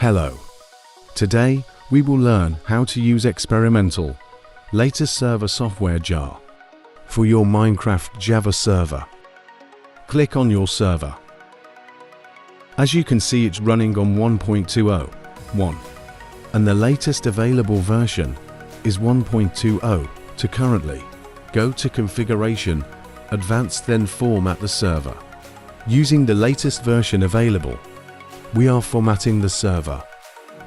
Hello. Today, we will learn how to use experimental latest server software jar for your Minecraft Java server. Click on your server. As you can see, it's running on 1.201 and the latest available version is 1.20 to currently. Go to Configuration, Advanced, then Format the server. Using the latest version available, we are formatting the server.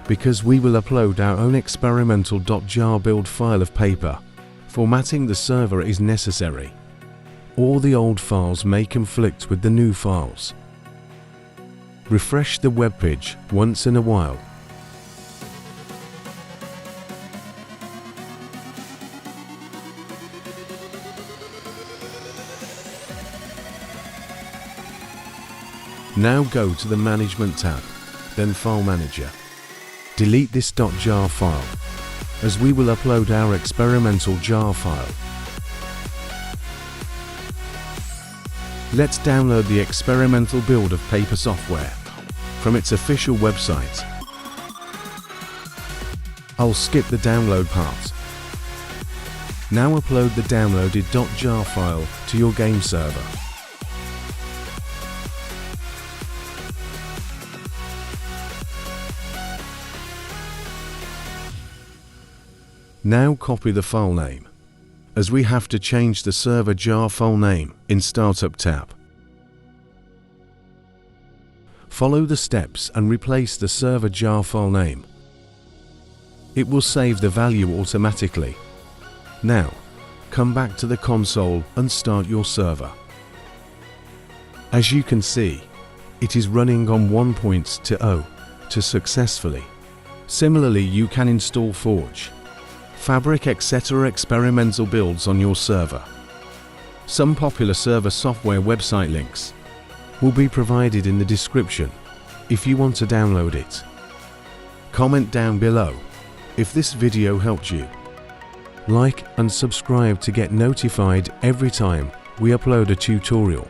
Because we will upload our own experimental.jar build file of paper, formatting the server is necessary. All the old files may conflict with the new files. Refresh the web page once in a while. Now go to the Management tab, then File Manager. Delete this .jar file, as we will upload our experimental jar file. Let's download the experimental build of paper software from its official website. I'll skip the download part. Now upload the downloaded .jar file to your game server. Now copy the file name, as we have to change the server jar file name in Startup tab. Follow the steps and replace the server jar file name. It will save the value automatically. Now, come back to the console and start your server. As you can see, it is running on 1.20 to successfully. Similarly, you can install Forge, Fabric, etc. experimental builds on your server. Some popular server software website links will be provided in the description if you want to download it. Comment down below if this video helped you. Like and subscribe to get notified every time we upload a tutorial.